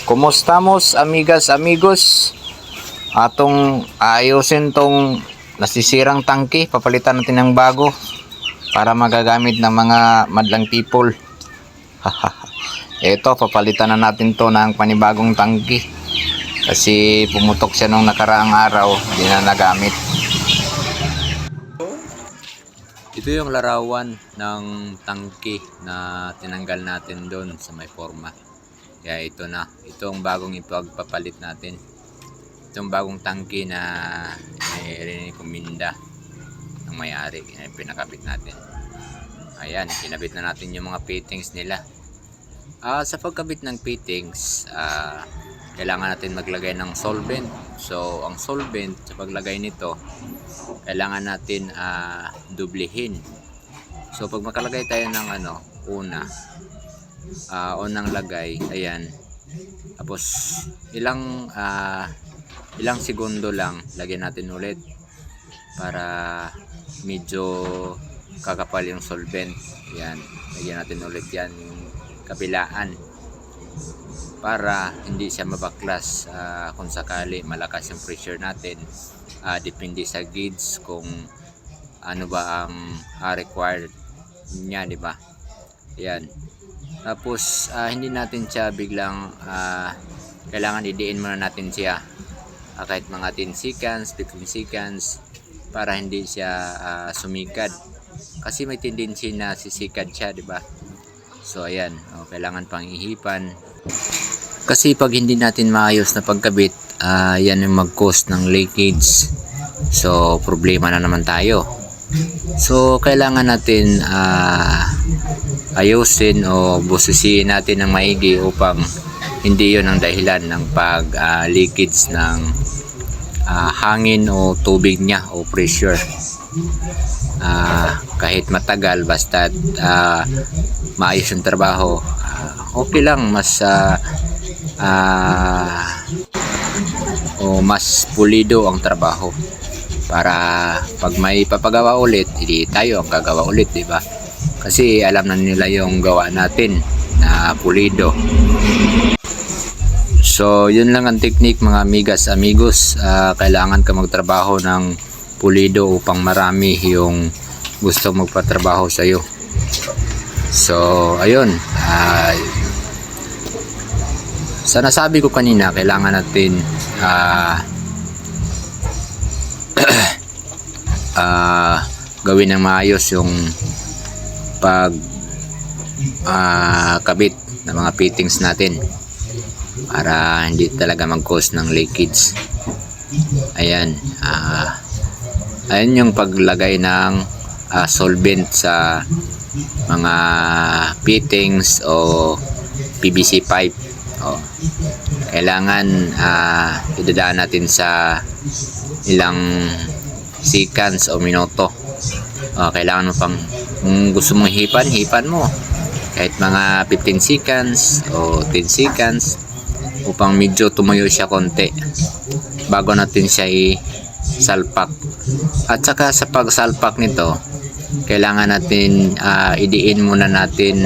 Kumustamos amigas amigos? Atong ayusin tong nasisirang tangke, papalitan natin ng bago para magagamit ng mga madlang people. Ito, papalitan na natin to ng panibagong tangke kasi pumutok siya nung nakaraang araw, di na nagamit. Ito yung larawan ng tangke na tinanggal natin doon sa may forma. Kaya ito na, itong bagong ipagpapalit natin. Itong bagong tangke na rinikuminda ng may-ari, pinakabit natin. Ayan, kinabit na natin yung mga fittings nila. Sa pagkabit ng fittings, kailangan natin maglagay ng solvent. So, ang solvent sa paglagay nito, kailangan natin dublihin. So, pag makalagay tayo ng unang lagay, ayan. Tapos ilang segundo lang, lagyan natin ulit para medyo kakapal yung solvent. Ayan, lagyan natin ulit yan yung kabilaan para hindi siya mabaklas kung sakali malakas yung pressure natin. Depende sa gauge kung ano ba ang required niya, di ba? Ayan. Tapos hindi natin siya biglang kailangan idiin muna natin siya kahit mga 10 seconds, 15 seconds para hindi siya sumikad. Kasi may tendency na sisikad siya, di ba? So ayan, kailangan pang ihipan. Kasi pag hindi natin maayos na pagkabit, yan yung mag-cause ng leakage. So problema na naman tayo. So kailangan natin ayusin o busisiin natin ng maigi upang hindi yon ang dahilan ng pag-leakage ng hangin o tubig niya o pressure. Kahit matagal, basta maayos yung trabaho, okay lang, mas pulido ang trabaho para pag may papagawa ulit, hindi tayo ang gagawa ulit, di ba? Kasi alam na nila yung gawa natin na pulido. So yun lang ang technique mga amigas amigos. Kailangan ka magtrabaho ng pulido upang marami yung gusto magpatrabaho sa iyo. So ayun, sa nasabi ko kanina, kailangan natin gawin ng maayos yung kabit ng mga fittings natin para hindi talaga mag-cause ng leakage. Ayan, ayan yung paglagay ng solvent sa mga fittings o PVC pipe. Kailangan idadaan natin sa ilang seconds o minuto. Kailangan mo pang, kung gusto mong hipan mo kahit mga 15 seconds o 10 seconds upang medyo tumuyo siya konti bago natin siya isalpak. At saka sa pagsalpak nito, kailangan natin idiin muna natin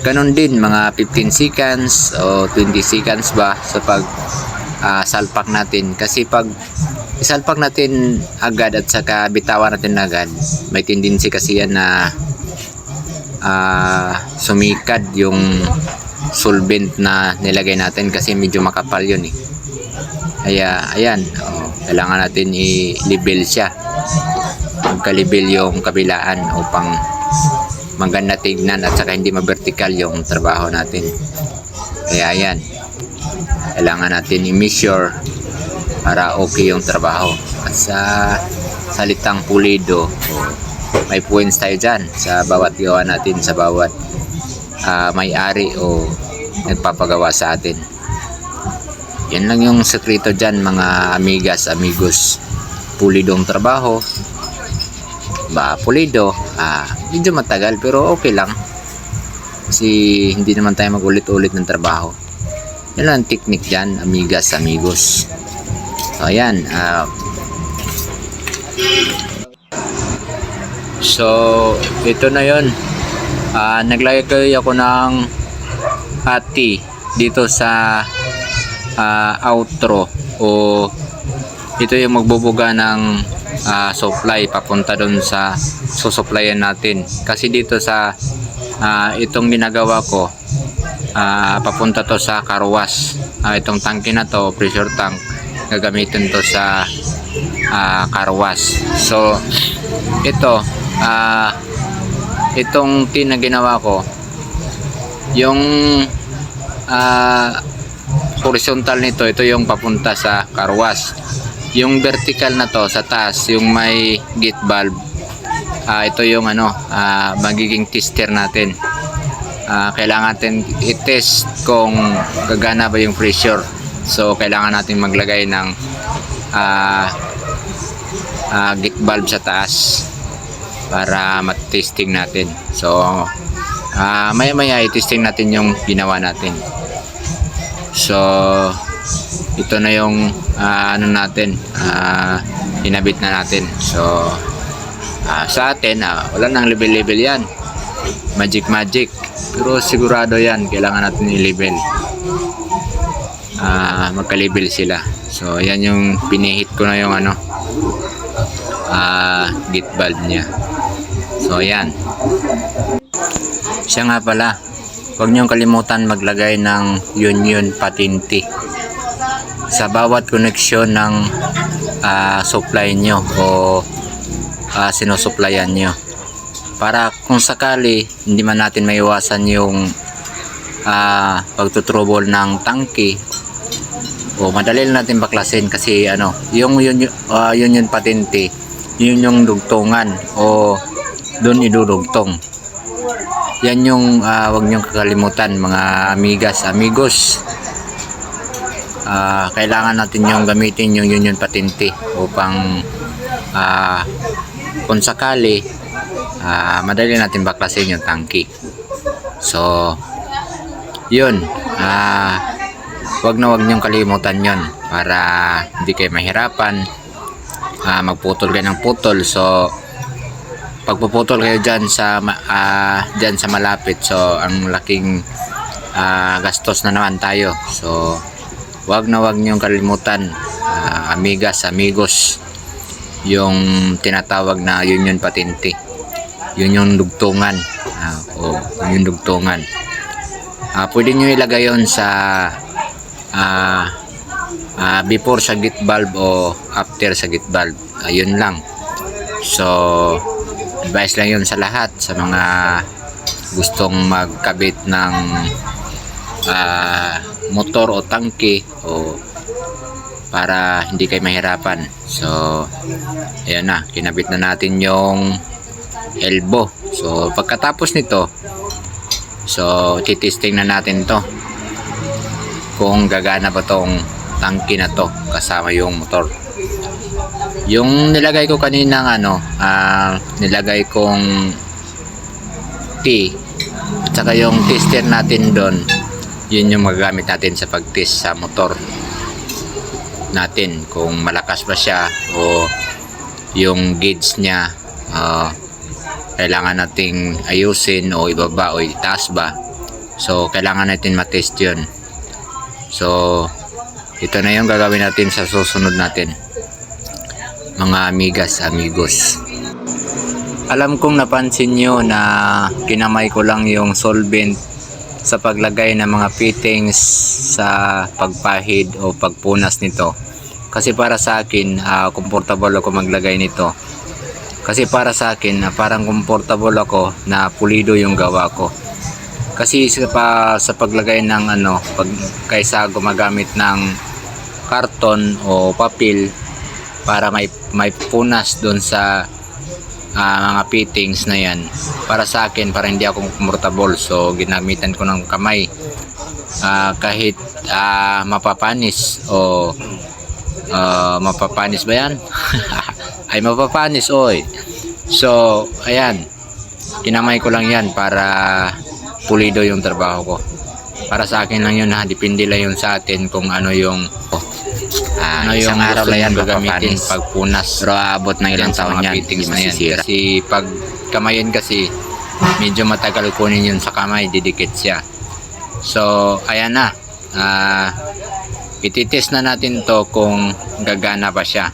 ganun din mga 15 seconds o 20 seconds ba sa pag salpak natin. Kasi pag isalpak natin agad at saka bitawan natin agad, may tendency kasi yan na sumikad yung solvent na nilagay natin kasi medyo makapal yun eh. Kaya ayan, kailangan natin i-level siya, magka-level yung kabilaan upang maganda tignan at saka hindi ma-vertical yung trabaho natin. Kaya ayan, kailangan natin i-measure para okay yung trabaho. At sa salitang pulido, may points tayo dyan sa bawat gawa natin, sa bawat may-ari o nagpapagawa sa atin. Yan lang yung sekreto dyan mga amigas amigos. Pulidong trabaho pulido, medyo matagal pero okay lang kasi hindi naman tayo magulit-ulit ng trabaho. Yan lang ang technique dyan amigas amigos. So ayan, so ito na yun. Naglagay ako ng tea dito sa outro, o ito yung magbubuga ng supply papunta doon sa susuplayan natin. Kasi dito sa itong ginagawa ko, papunta to sa car wash. Itong tangke na to, pressure tank, gagamitin to sa car wash. So ito, itong tin na ginawa ko, yung horizontal nito, ito yung papunta sa car wash. Yung vertical na to sa taas, yung may gate valve, ito yung magiging tester natin. Kailangan natin i-test kung gagana ba yung pressure. So kailangan natin maglagay ng gate valve sa taas para mat-testing natin. So maya i-testing natin yung ginawa natin. So ito na yung natin, inabit na natin. So sa atin, wala nang level yan, magic, pero sigurado yan, kailangan natin i-level, magka-level sila. So yan yung pinihit ko na yung gate valve nya. So yan, siya nga pala, huwag niyong kalimutan maglagay ng union patente sa bawat koneksyon ng supply nyo o sinusuplayan nyo, para kung sakali hindi man natin maiwasan yung pagtutrouble ng tangke, o madali lang natin baklasin. Kasi yung union patente, yun yung dugtungan o doon idudugtong. Yan yung wag nyo kakalimutan, mga amigos. Kailangan natin yung gamitin yung union patente upang kung sakali madali natin baklasin yung tangke. So yun, wag niyong kalimutan yun para hindi kayo mahirapan magputol kayo ng putol. So pagpuputol kayo dyan sa malapit, so ang laking gastos na naman tayo. So wag niyong kalimutan, amigos, yung tinatawag na union patente. Yun yung dugtungan, yung dugtungan. Pwede nyo ilagay yon sa before sa gate valve o after sa gate valve. Ayun lang. So advice lang yun sa lahat, sa mga gustong magkabit ng motor o tangke, o para hindi kayo mahirapan. So ayan na, kinabit na natin yung elbow. So pagkatapos nito, so titesting na natin to kung gagana ba tong tangke na to kasama yung motor. Yung nilagay ko kanina nilagay kong T at saka yung tester natin doon, yun yung magagamit natin sa pag-test sa motor natin, kung malakas ba siya o yung gauge nya kailangan nating ayusin o ibaba o itaas ba. So kailangan natin matest yun. So ito na yung gagawin natin sa susunod natin, mga amigos. Alam kong napansin nyo na kinamay ko lang yung solvent sa paglagay ng mga fittings sa pagpahid o pagpunas nito. Kasi para sa akin, comfortable ako maglagay nito. Kasi para sa akin, parang comfortable ako na pulido yung gawa ko. Kasi sa paglagay ng kaysa gumagamit ng karton o papel para may punas doon sa mga fittings na yan, para sa akin para hindi ako comfortable. So ginamitan ko ng kamay, kahit mapapanis o mapapanis ba yan? Ay mapapanis oy. So ayan, kinamay ko lang yan para pulido yung trabaho ko. Para sa akin lang yun, depende lang yun sa atin kung ano yung yung araw na yan gagamitin pagpunas. Pero abot ng ilang taon yan, hindi masisira. Kasi pag kamayin kasi medyo matagal kunin yun sa kamay, didikit siya. So ayan na, ititest na natin to kung gagana pa siya.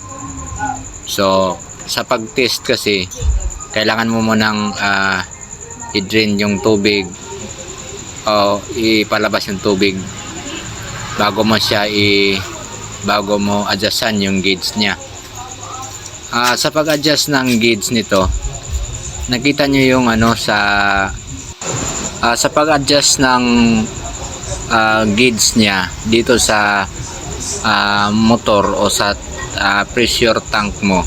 So sa pag-test kasi kailangan mo munang i-drain yung tubig o ipalabas yung tubig bago mo adjustan yung gauge niya. Sa pag-adjust ng gauge nito, nakita nyo yung sa pag-adjust ng gauge niya dito sa motor o sa pressure tank mo.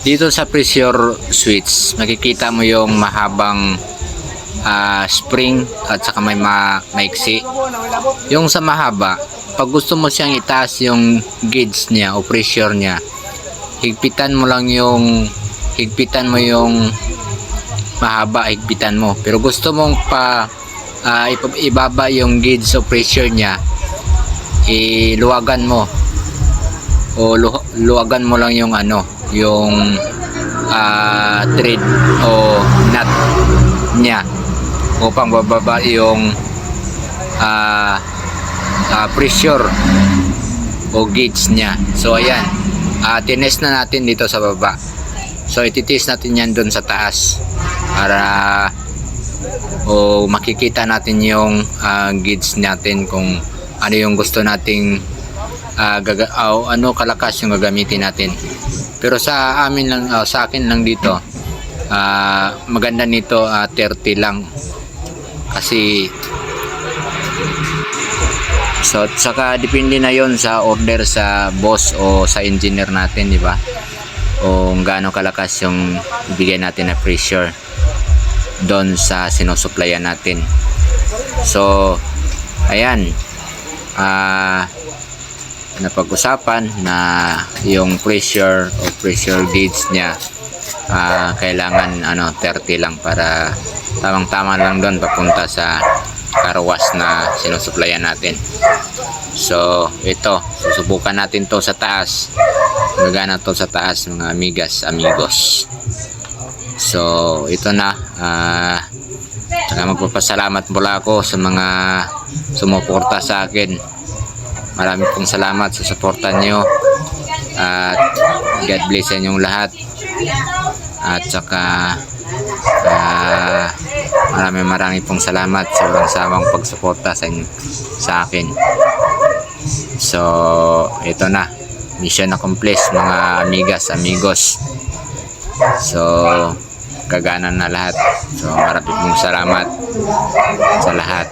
Dito sa pressure switch, makikita mo yung mahabang spring at saka may maiksi. Yung sa mahaba, pag gusto mo siyang itaas yung gauge niya o pressure niya, higpitan mo yung mahaba, higpitan mo. Pero gusto mong ibaba yung gauge o pressure niya, iluwagan mo o luwagan mo lang yung yung thread o nut niya upang bababa yung pressure o gauge niya. So ayan, tinest na natin dito sa baba. So ititest natin yan dun sa taas para makikita natin yung gauge natin kung ano yung gusto nating ano kalakas yung gagamitin natin. Pero sa akin lang dito, maganda nito 30 lang kasi so saka depende na yon sa order sa boss o sa engineer natin, di ba? O gaano kalakas yung ibigay natin na pressure doon sa sinusuplayan natin. So ayan, napag-usapan na yung pressure o pressure gauge niya kailangan 30 lang para tamang-tama lang doon papunta sa car wash na sinusuplayan natin. So ito, susubukan natin to sa taas. Gagana to sa taas, mga amigos. So ito na, saka magpapasalamat mula ako sa mga sumuporta sa akin. Marami pong salamat sa suporta nyo at God bless sa inyong lahat. At saka marami pong salamat sa walang sawang pagsuporta sa akin. So ito na, mission accomplished mga amigos. So gagana na lahat. So marami pong salamat sa lahat.